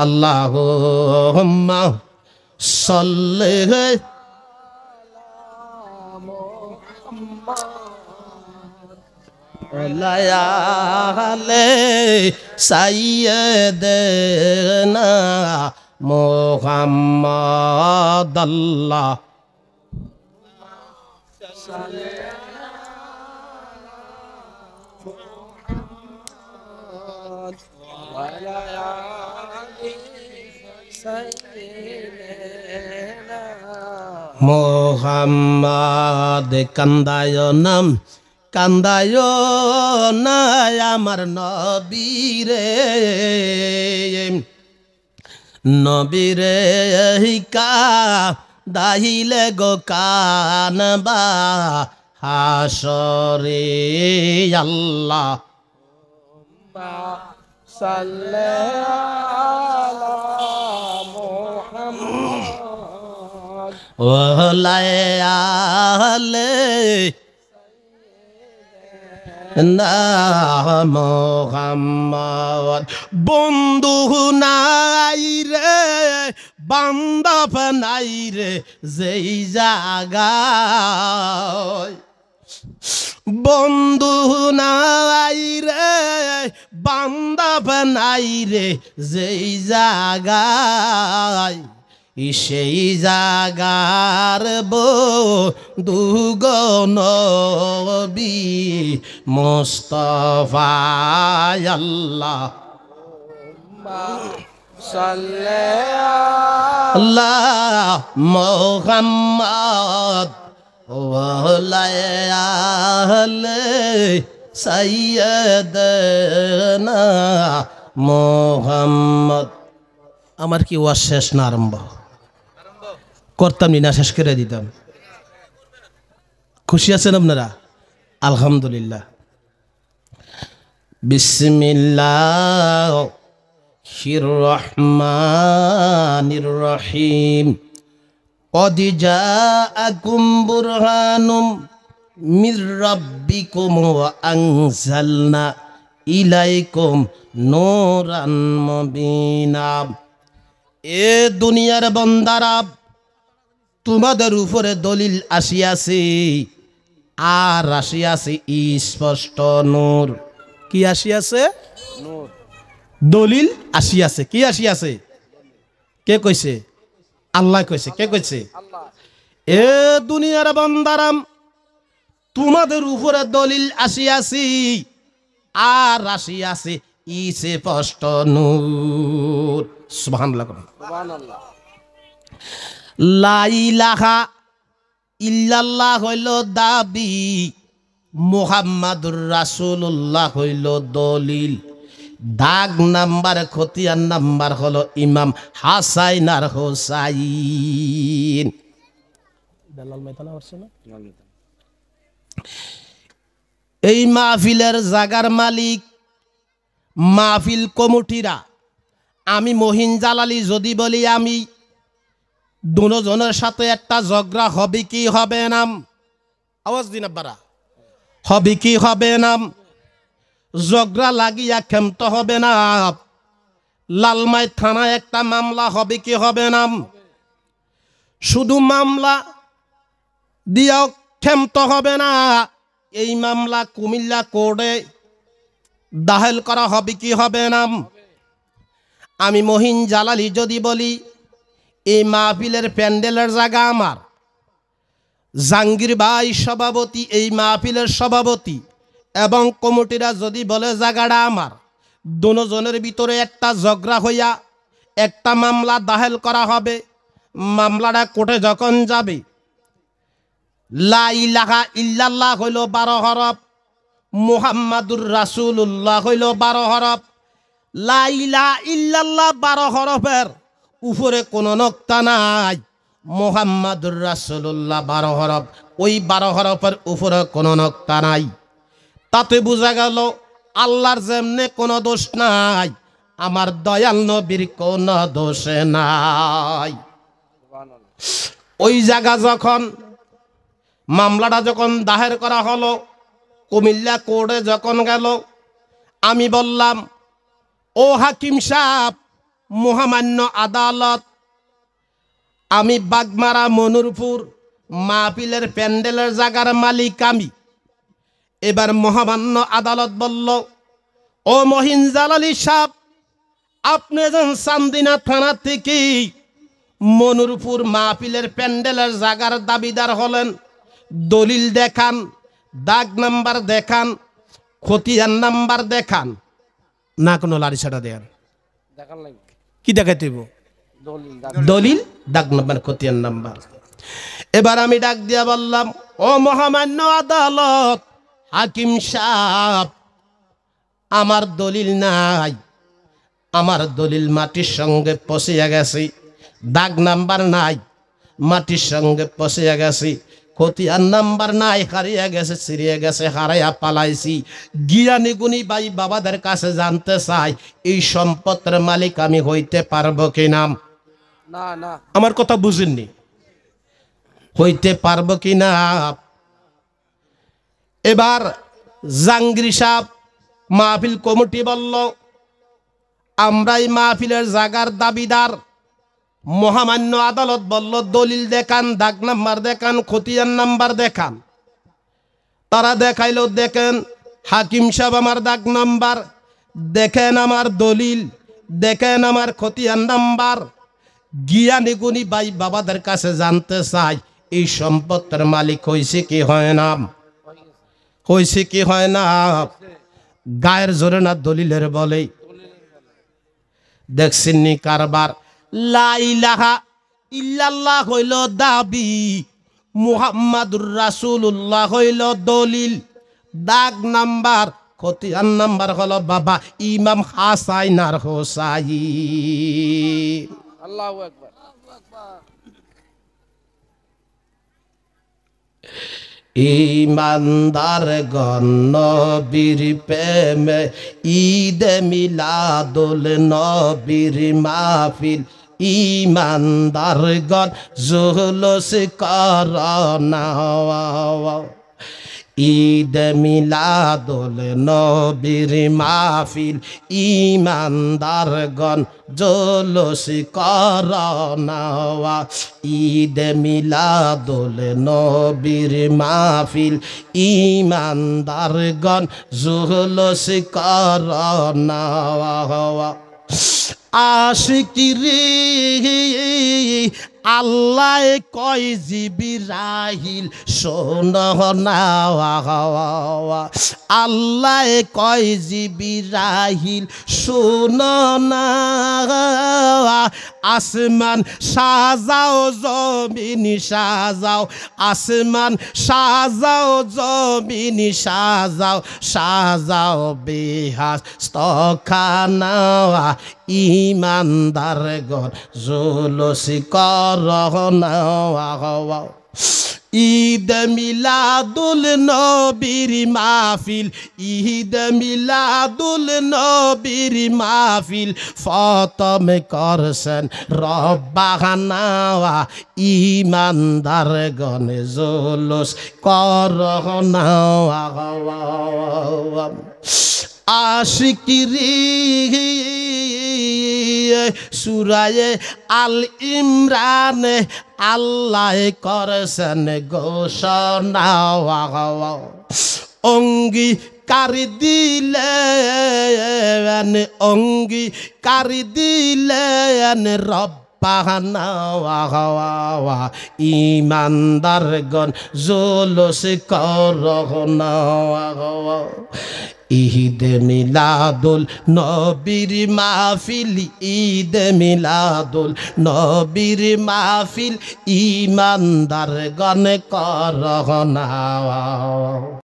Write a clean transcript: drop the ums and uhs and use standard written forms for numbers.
আল্লাহুম্মা সাল্লি আলাইহি সাইয়্যিদিনা মুহাম্মাদ আল্লাহ মোহাম্মদ কান্দায় নাম কান্দায় না আমার নবীরে নবীরে হিকা দাহিলে গো কানবা হাসরে আল্লাহ মোহাম্মদ বন্ধু নাই রে বান্ধব নাই রে যেই জায়গায় বন্ধু নাই রে বান্ধব নাই রে যেই জায়গায় সেই জাগার বন্ধু নবী মুস্তাফা আল্লাহ আল্লাহ মুহাম্মদ সাইয়্যিদিনা মুহাম্মদ। আমার কি ওয়াজ শেষ না আরম্ভ করতাম না শেষ করে দিতাম? খুশি আছেন আপনারা? আলহামদুলিল্লাহ। বিসমিল্লাহির রহমানির রহিম। قد جاءكم برهان من ربكم وأنزلنا إليكم نورا مبينا। এ দুনিয়ার বান্দারা তোমাদের উপরে দলিল আসিয়াছে আর আসিয়াছে স্পষ্ট নূর। কি আসিয়াছে? নূর। দলিল আসিয়াছে। কি আসিয়াছে? কে কইছে? আল্লাহ কইছে। কে কইছে? আল্লাহ। এ দুনিয়ার বান্দারাম তোমাদের উপরে দলিল আসিয়াছে আর আসিয়াছে স্পষ্ট নূর। সুবহানাল্লাহ। সুবহানাল্লাহ। লা ইলাহা ইল্লাল্লাহ হইল দাবি, মুহাম্মাদুর রাসূলুল্লাহ হইল দলিল। দাগ নাম্বার খতিয়ান নাম্বার হলো ইমাম হাসাইন আর হোসাইন। এই মাহফিলের জাগার মালিক মাহফিল কমিটিরা। আমি মহিন জালালি যদি বলি আমি দুজনের সাথে একটা ঝগড়া হবে কি হবে না? আওয়াজ দিন আব্বারা। হবে কি হবে না? ঝগড়া লাগিয়া ক্ষান্ত হবে না? লালমাই থানায় একটা মামলা হবে কি হবে না? শুধু মামলা দিয়াও ক্ষান্ত হবে না, এই মামলা কুমিল্লা কোর্টে দাখিল করা হবে কি হবে না? আমি মহিন জালালি যদি বলি এই মাহফিলের প্যান্ডেলের জায়গা আমার, জাহাঙ্গীর ভাই সভাপতি এই মাহফিলের সভাপতি এবং কমিটিরা যদি বলে জায়গাটা আমার, দুজনের ভিতরে একটা ঝগড়া হইয়া একটা মামলা দাখিল করা হবে। মামলাটা কোর্টে যখন যাবে, লা ইলাহা ইল্লাল্লাহ হইল 12 হরফ, মুহাম্মাদুর রাসূলুল্লাহ হইল 12 হরফ। লা ইলাহা ইল্লাল্লাহ 12 হরফের উপরে কোনো নক্তা নাই, মুহাম্মাদুর রাসূলুল্লাহ 12 হরফ, ওই 12 হরফের উপরে কোনো নক্তা নাই। তাতে বোঝা গেল আল্লাহর যেমনে কোনো দোষ নাই, আমার দয়াল নবীর কোনো দোষ নাই। ওই জায়গা যখন মামলাটা যখন দায়ের করা হলো, কুমিল্লা কোর্টে যখন গেল, আমি বললাম ও হাকিম সাহেব মহামান্য আদালত আমি বাগমারা মনুরপুর মাহফিলের প্যান্ডেলের জায়গার মালিক আমি। এবার মহামান্য আদালত বলল, ও মহিন জালালী সাহেব, আপনি যেন চান্দিনা থানা থেকে মনুরপুর মাহফিলের প্যান্ডেলের জায়গার দাবিদার হলেন, দলিল দেখান, দাগ নাম্বার দেখান, খতিয়ান নাম্বার দেখান। না কোনো লারিসাটা দেন, কি দেখাইতে দলিল, দাগ নাম্বার, খতিয়ান নাম্বার। এবার আমি ডাক দিয়া বললাম, ও মহামান্য আদালত, হাকিম সাহেব, আমার দলিল নাই, আমার দলিল মাটির সঙ্গে পচিয়া গেছে, দাগ নাম্বার নাই, মাটির সঙ্গে পচিয়া গেছে, খতিয়ান নাম্বার নাই, হারিয়ে গেছে, ছিড়িয়ে গেছে, হারাইয়া পালাইছি। জ্ঞানী গুণী ভাই বাবাদের কাছে জানতে চাই, এই সম্পদের মালিক আমি হইতে পারবো কিনা? না, আমার কথা বুঝেননি, হইতে পারবো কিনা? এবার জাহাঙ্গীর সাহেব মাহফিল কমিটি বলল, আমরাই মাহফিলের জায়গার দাবিদার। মহামান্য আদালত বলল, দলিল দেখান, দাগ নাম্বার দেখান, খতিয়ান নাম্বার দেখান। তারা দেখাইল, দেখেন হাকিম সাহেব আমার দাগ নাম্বার, দেখেন আমার দলিল, দেখেন আমার খতিয়ান নাম্বার। জ্ঞানী গুণী ভাই বাবাদের কাছে জানতে চাই, এই সম্পদের মালিক হয়েছে কি হয় না? হয়েছে কি হয় না? গায়ের জোরে না দলিলের বলে? দেখছেননি কারবার? লা ইলাহা ইল্লাল্লাহ হইল দাবি, মুহাম্মাদুর রাসূলুল্লাহ হইল দলিল, দাগ নাম্বার, খতিয়ান নাম্বার হলো বাবা ইমাম হাসান আর হোসাইন। আল্লাহু আকবার। ইমানদার গণ নবীর প্রেমে ঈদে মিলাদুল নবীর মাহফিল, ইমানদার গণ জুলুস করনা। ঈদ মিলাদুল নবীর মাহফিল, ইমানদারগণ জুলুস করনা। ঈদ মিলাদুল নবীর মাহফিল, ইমানদারগণ জুলুস করনা। আশিকিরে আল্লাহ কয় জিবরাইল শোনো না, আল্লাহ কয় জিবরাইল শোনো না। আসমান সাজাও জমিন সাজাও, আসমান সাজাও জমিন সাজাও, সাজাও বেহেশত খানা। ইমানদারগণ জুলুস করনা। ঈদ মিলাদুল নবীর মাহফিল, ঈদ মিলাদুল নবীর মাহফিল ফতম করছেন রব্বানা। ইমানদারগণ জুলুস করনা। আশিকিরি সূরায়ে আল ইমরানে আল্লাহ করেছেন ঘোষণা। অঙ্গীকার দিলেন, অঙ্গীকার দিলেন রব্বানা। ইমানদারগণ জুলুস করনা। ঈদ মিলাদুল নবীর মাহফিল, ঈদ মিলাদুল নবীর মাহফিল, ইমানদারগণ করনা।